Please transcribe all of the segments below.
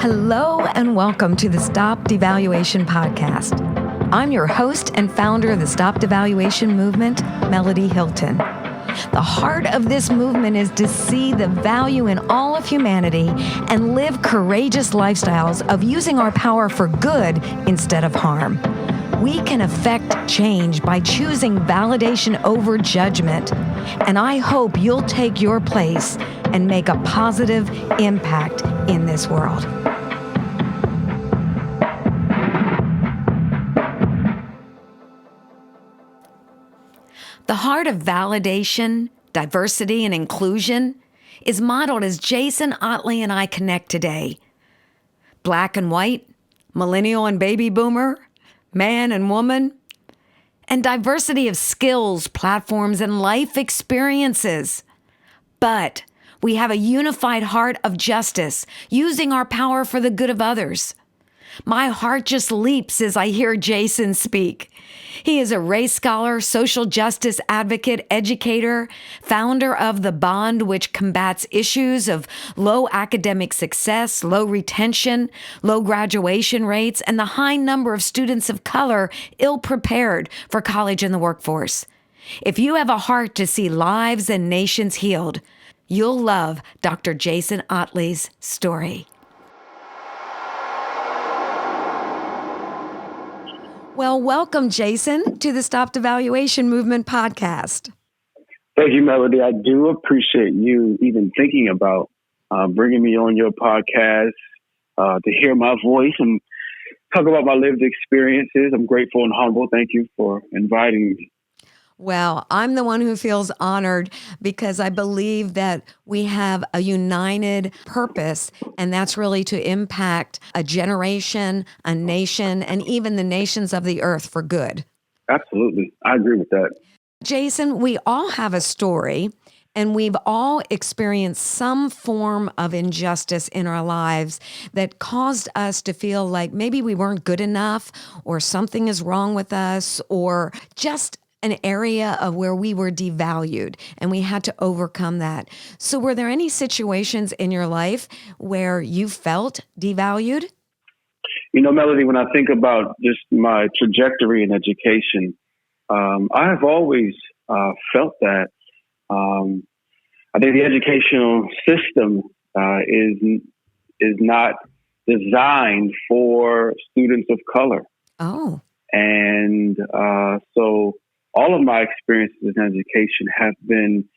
Hello and welcome to the StopDevaluation podcast. I'm your host and founder of the StopDevaluation movement, Melody Hilton. The heart of this movement is to see the value in all of humanity and live courageous lifestyles of using our power for good instead of harm. We can affect change by choosing validation over judgment, and I hope you'll take your place and make a positive impact in this world. The heart of validation, diversity, and inclusion is modeled as Jason Ottley and I connect today. Black and white, millennial and baby boomer, man and woman, and diversity of skills, platforms, and life experiences. But we have a unified heart of justice, using our power for the good of others. My heart just leaps as I hear Jason speak. He is a race scholar, social justice advocate, educator, founder of The Bond, which combats issues of low academic success, low retention, low graduation rates, and the high number of students of color ill-prepared for college and the workforce. If you have a heart to see lives and nations healed, you'll love Dr. Jason Ottley's story. Well, welcome, Jason, to the StopDevaluation Movement podcast. Thank you, Melody. I do appreciate you even thinking about bringing me on your podcast to hear my voice and talk about my lived experiences. I'm grateful and humble. Thank you for inviting me. Well, I'm the one who feels honored because I believe that we have a united purpose, and that's really to impact a generation, a nation, and even the nations of the earth for good. Absolutely. I agree with that. Jason, we all have a story, and we've all experienced some form of injustice in our lives that caused us to feel like maybe we weren't good enough, or something is wrong with us, or just an area of where we were devalued, and we had to overcome that. So were there any situations in your life where you felt devalued? You know, Melody, when I think about just my trajectory in education, I have always felt that. I think the educational system is not designed for students of color. Oh. And so all of my experiences in education have been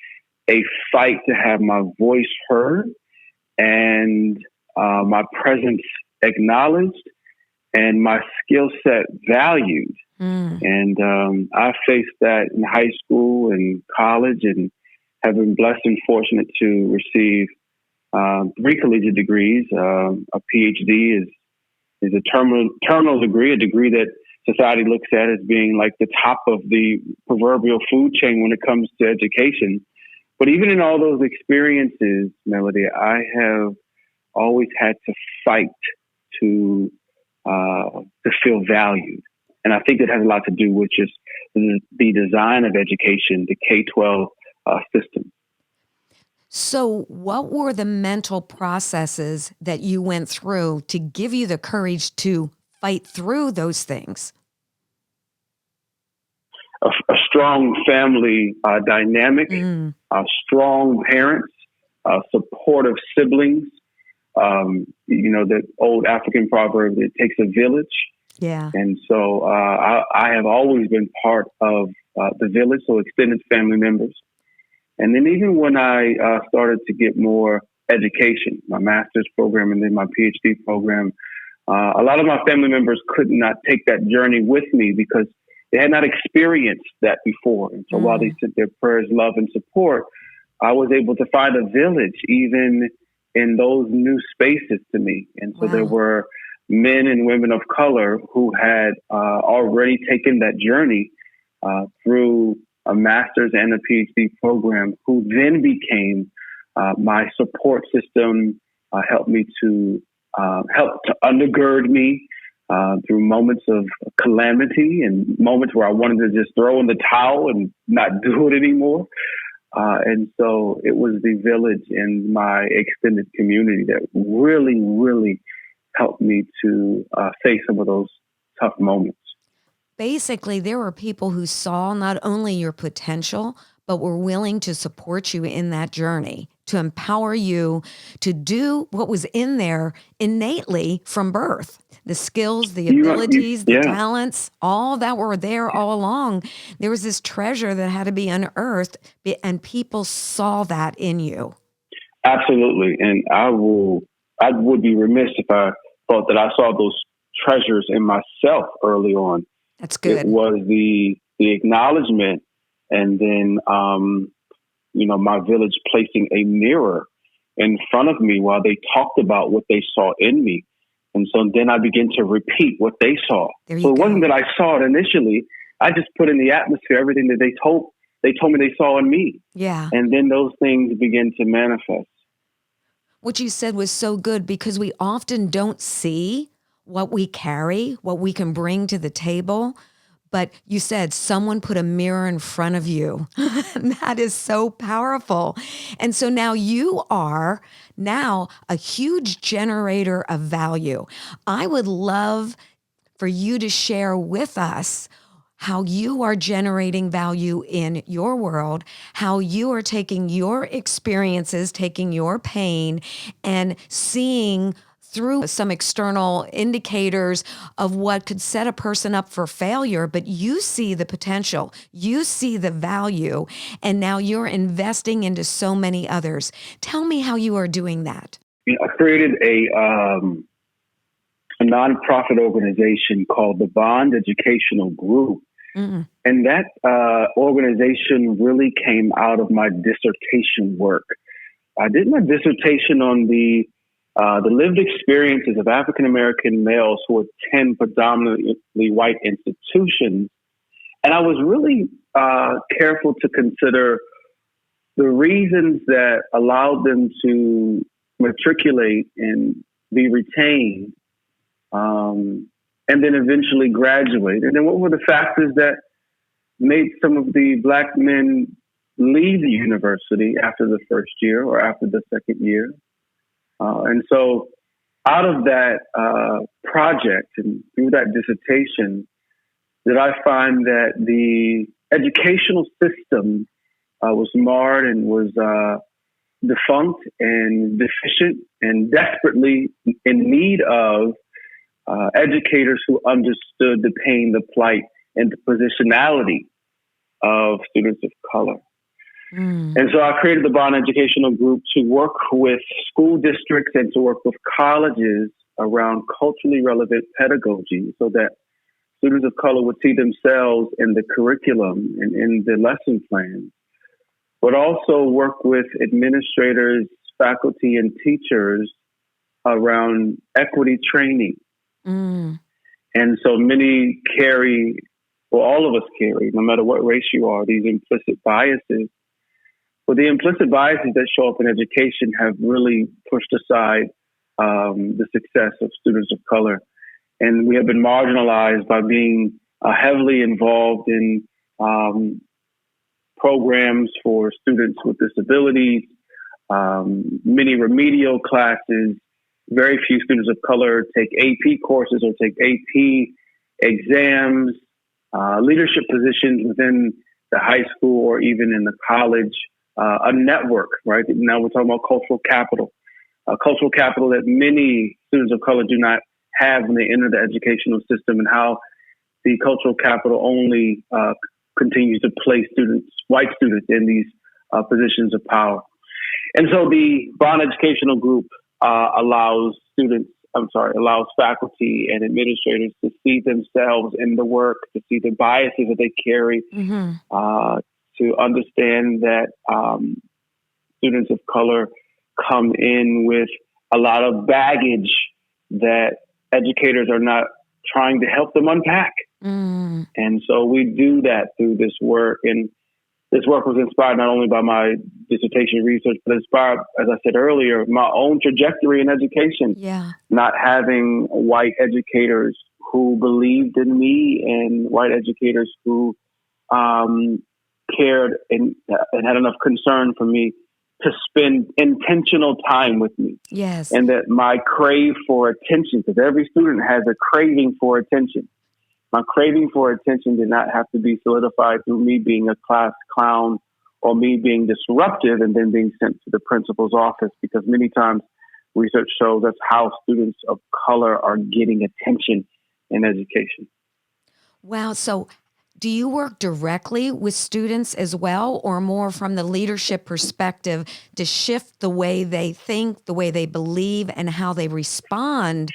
a fight to have my voice heard and my presence acknowledged and my skill set valued. And I faced that in high school and college, and have been blessed and fortunate to receive 3 collegiate degrees. A PhD is a terminal degree, a degree that society looks at as being like the top of the proverbial food chain when it comes to education. But even in all those experiences, Melody, I have always had to fight to feel valued. And I think it has a lot to do with just the design of education, the K-12 system. So what were the mental processes that you went through to give you the courage to fight through those things? A strong family dynamic, strong parents, supportive siblings. The old African proverb, it takes a village. Yeah. And so I have always been part of the village, so extended family members. And then even when I started to get more education, my master's program and then my PhD program, a lot of my family members could not take that journey with me because they had not experienced that before. And so while they sent their prayers, love, and support, I was able to find a village even in those new spaces to me. And so there were men and women of color who had already taken that journey through a master's and a PhD program, who then became my support system, helped me to undergird me through moments of calamity and moments where I wanted to just throw in the towel and not do it anymore. And so it was the village and my extended community that really, really helped me to face some of those tough moments. Basically, there were people who saw not only your potential, but were willing to support you in that journey, to empower you to do what was in there innately from birth. The skills, the abilities, the Yeah, talents, all that were there all along. There was this treasure that had to be unearthed, and people saw that in you. absolutely. And I would be remiss if I thought that I saw those treasures in myself early on. That's It good. was the acknowledgement, and then my village placing a mirror in front of me while they talked about what they saw in me. And so then I began to repeat what they saw. There you So it go. wasn't that I saw it initially. I just put in the atmosphere everything that they told me they saw in me. Yeah. And then those things begin to manifest. What you said was so good, because we often don't see what we carry, what we can bring to the table. But you said someone put a mirror in front of you. That is so powerful. And so now you are now a huge generator of value. I would love for you to share with us how you are generating value in your world, how you are taking your experiences, taking your pain, and seeing through some external indicators of what could set a person up for failure, but you see the potential, you see the value, and now you're investing into so many others. Tell me how you are doing that. I created a nonprofit organization called the Bond Educational Group. Mm-mm. And that organization really came out of my dissertation work. I did my dissertation on the lived experiences of African American males who attend predominantly white institutions, and I was really careful to consider the reasons that allowed them to matriculate and be retained, and then eventually graduate. And then what were the factors that made some of the Black men leave the university after the first year or after the second year? And so out of that project and through that dissertation, did I find that the educational system was marred and was defunct and deficient and desperately in need of educators who understood the pain, the plight, and the positionality of students of color. And so I created the Bond Educational Group to work with school districts and to work with colleges around culturally relevant pedagogy so that students of color would see themselves in the curriculum and in the lesson plans, but also work with administrators, faculty, and teachers around equity training. And so many carry, well, all of us carry, no matter what race you are, these implicit biases. But the implicit biases that show up in education have really pushed aside the success of students of color. And we have been marginalized by being heavily involved in programs for students with disabilities, many remedial classes. Very few students of color take AP courses or take AP exams, leadership positions within the high school or even in the college, a network, right? Now we're talking about cultural capital that many students of color do not have when they enter the educational system, and how the cultural capital only continues to place white students in these positions of power. And so the Bond Educational Group allows faculty and administrators to see themselves in the work, to see the biases that they carry, to understand that students of color come in with a lot of baggage that educators are not trying to help them unpack. And so we do that through this work. And this work was inspired not only by my dissertation research, but inspired, as I said earlier, my own trajectory in education. Yeah. Not having white educators who believed in me and white educators who cared and had enough concern for me to spend intentional time with me. Yes. And that my crave for attention, because every student has a craving for attention. My craving for attention did not have to be solidified through me being a class clown or me being disruptive and then being sent to the principal's office, because many times research shows that's how students of color are getting attention in education. Wow. So do you work directly with students as well, or more from the leadership perspective to shift the way they think, the way they believe, and how they respond?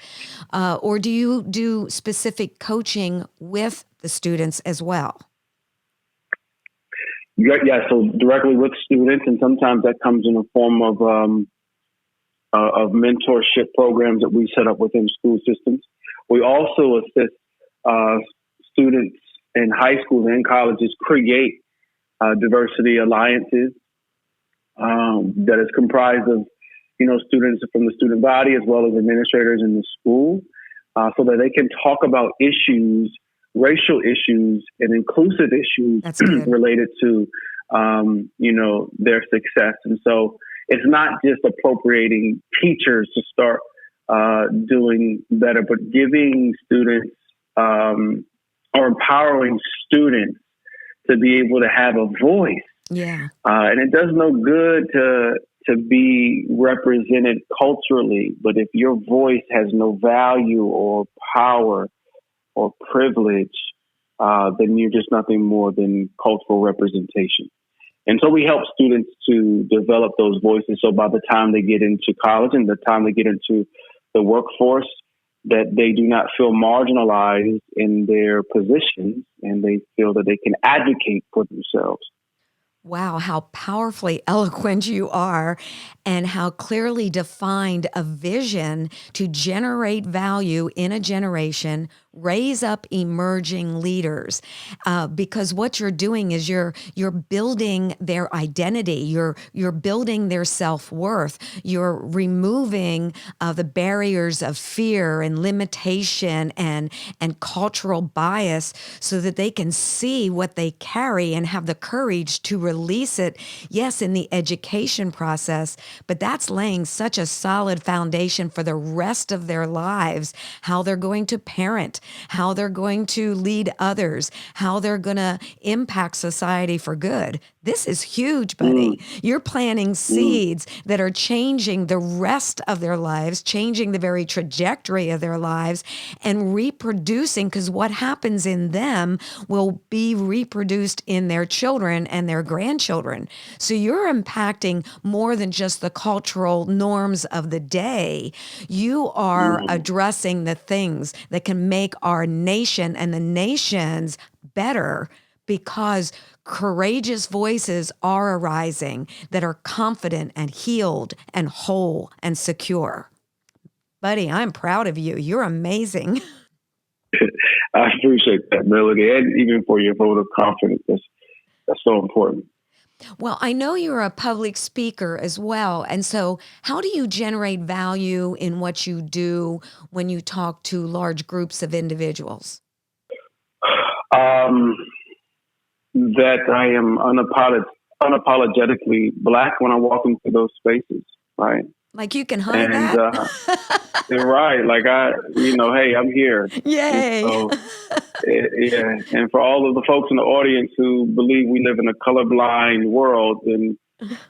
Or do you do specific coaching with the students as well? Yeah, so directly with students, and sometimes that comes in the form of mentorship programs that we set up within school systems. We also assist students in high school and colleges create diversity alliances that is comprised of, students from the student body as well as administrators in the school, so that they can talk about issues, racial issues, and inclusive issues related to, their success. And so it's not just appropriating teachers to start doing better, but giving students or empowering students to be able to have a voice. Yeah. And it does no good to be represented culturally, but if your voice has no value or power or privilege, then you're just nothing more than cultural representation. And so we help students to develop those voices. So by the time they get into college and the time they get into the workforce, that they do not feel marginalized in their positions and they feel that they can advocate for themselves. Wow, how powerfully eloquent you are, and how clearly defined a vision to generate value in a generation, raise up emerging leaders. Because what you're doing is you're building their identity, you're building their self-worth, you're removing the barriers of fear and limitation and cultural bias, so that they can see what they carry and have the courage to release it, yes, in the education process, but that's laying such a solid foundation for the rest of their lives, how they're going to parent, how they're going to lead others, how they're going to impact society for good. This is huge, buddy. You're planting seeds that are changing the rest of their lives, changing the very trajectory of their lives, and reproducing, because what happens in them will be reproduced in their children and their grandchildren. So you're impacting more than just the cultural norms of the day. You are addressing the things that can make our nation and the nations better, because courageous voices are arising that are confident and healed and whole and secure. Buddy, I'm proud of you. You're amazing. I appreciate that, Melody, and even for your vote of confidence. That's so important. Well, I know you're a public speaker as well. And so how do you generate value in what you do when you talk to large groups of individuals? That I am unapologetically Black when I walk into those spaces, right? Like you can hide that? You're right. Like hey, I'm here. Yay. And so, yeah. And for all of the folks in the audience who believe we live in a colorblind world, then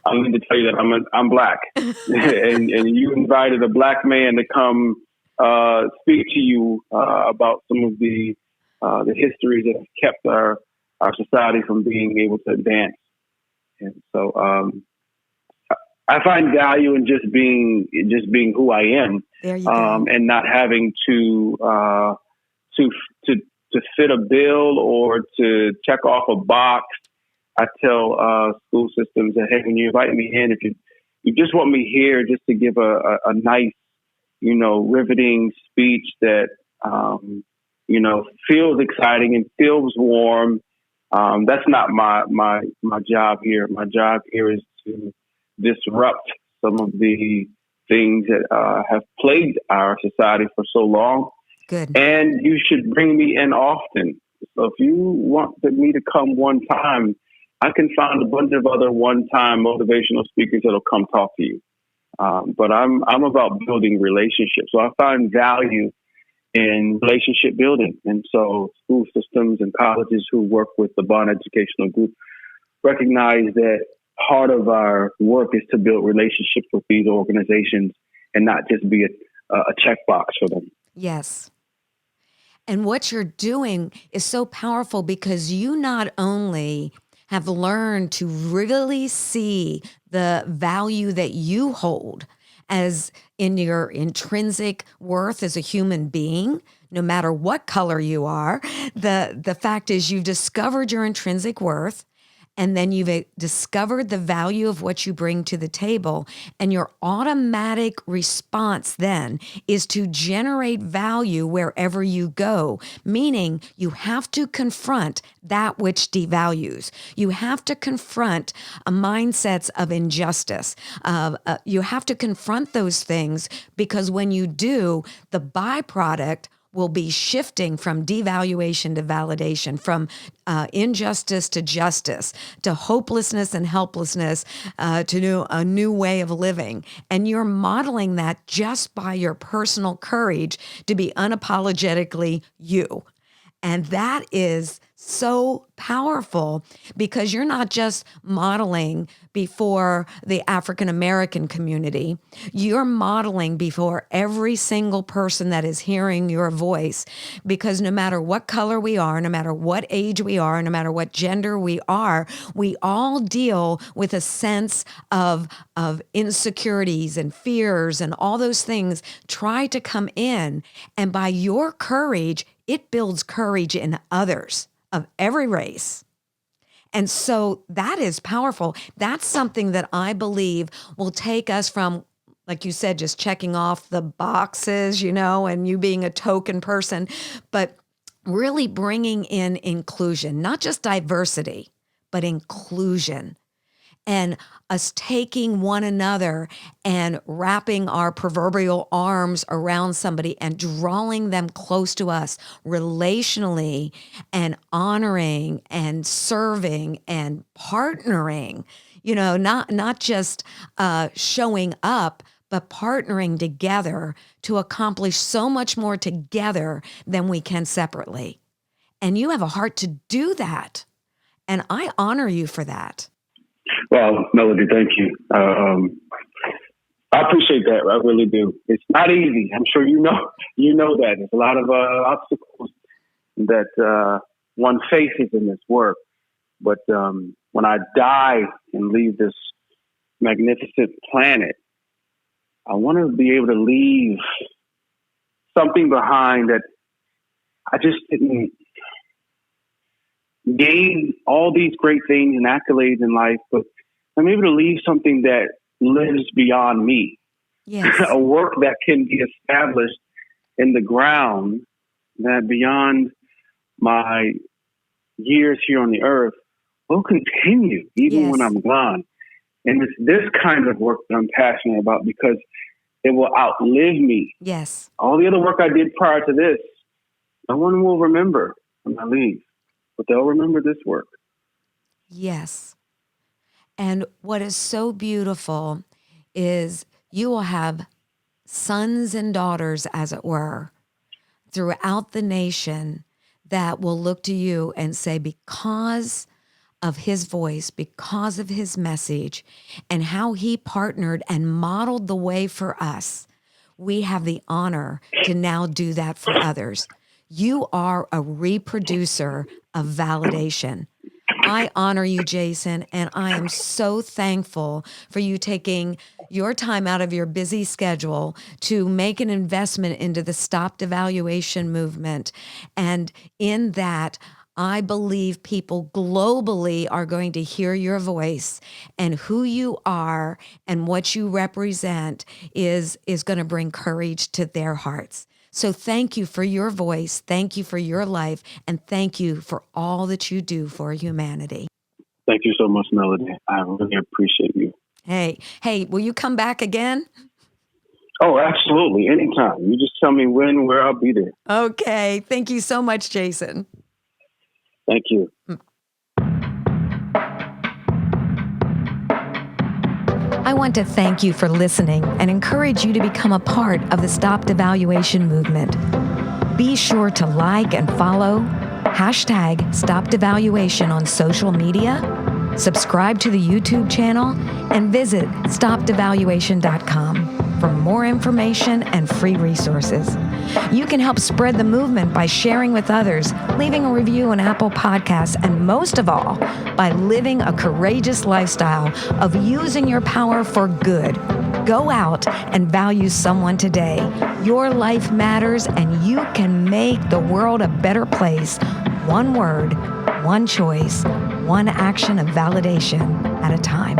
I need to tell you that I'm Black, and you invited a Black man to come speak to you about some of the histories that have kept our society from being able to advance. And so I find value in just being who I am, and not having to fit a bill or to check off a box. I tell school systems that, hey, when you invite me in, if you just want me here just to give a nice, riveting speech that feels exciting and feels warm. That's not my job here. My job here is to disrupt some of the things that have plagued our society for so long. Good. And you should bring me in often. So if you want me to come one time, I can find a bunch of other one-time motivational speakers that'll come talk to you. But I'm about building relationships. So I find value in relationship building. And so school systems and colleges who work with the Bond Educational Group recognize that part of our work is to build relationships with these organizations and not just be a checkbox for them. Yes. And what you're doing is so powerful because you not only have learned to really see the value that you hold as in your intrinsic worth as a human being, no matter what color you are. The fact is you've discovered your intrinsic worth, and then you've discovered the value of what you bring to the table. And your automatic response then is to generate value wherever you go, meaning you have to confront that which devalues. You have to confront mindsets of injustice. You have to confront those things, because when you do, the byproduct will be shifting from devaluation to validation, from injustice to justice, to hopelessness and helplessness, to a new way of living. And you're modeling that just by your personal courage to be unapologetically you. And that is so powerful, because you're not just modeling before the African American community. You're modeling before every single person that is hearing your voice, because no matter what color we are, no matter what age we are, no matter what gender we are, we all deal with a sense of insecurities and fears, and all those things try to come in. And by your courage, it builds courage in others of every race. And so that is powerful. That's something that I believe will take us from, like you said, just checking off the boxes, and you being a token person, but really bringing in inclusion, not just diversity, but inclusion. And us taking one another and wrapping our proverbial arms around somebody and drawing them close to us relationally, and honoring and serving and partnering, not just showing up, but partnering together to accomplish so much more together than we can separately. And you have a heart to do that. And I honor you for that. Well, Melody, thank you. I appreciate that. I really do. It's not easy. I'm sure you know that. There's a lot of obstacles that one faces in this work. But when I die and leave this magnificent planet, I want to be able to leave something behind that I just didn't gain all these great things and accolades in life, but I'm able to leave something that lives beyond me. Yes. A work that can be established in the ground, that beyond my years here on the earth will continue even when I'm gone. And it's this kind of work that I'm passionate about, because it will outlive me. Yes. All the other work I did prior to this, no one will remember when I leave, but they'll remember this work. Yes. And what is so beautiful is you will have sons and daughters, as it were, throughout the nation that will look to you and say, because of his voice, because of his message, and how he partnered and modeled the way for us, we have the honor to now do that for others. You are a reproducer of validation. I honor you, Jason, and I am so thankful for you taking your time out of your busy schedule to make an investment into the StopDevaluation movement. And in that, I believe people globally are going to hear your voice, and who you are and what you represent is going to bring courage to their hearts. So thank you for your voice, thank you for your life, and thank you for all that you do for humanity. Thank you so much, Melody. I really appreciate you. Hey, will you come back again? Oh, absolutely. Anytime. You just tell me when, where, I'll be there. Okay. Thank you so much, Jason. Thank you. I want to thank you for listening and encourage you to become a part of the StopDevaluation movement. Be sure to like and follow #StopDevaluation on social media, subscribe to the YouTube channel, and visit StopDevaluation.com for more information and free resources. You can help spread the movement by sharing with others, leaving a review on Apple Podcasts, and most of all, by living a courageous lifestyle of using your power for good. Go out and value someone today. Your life matters, and you can make the world a better place. One word, one choice, one action of validation at a time.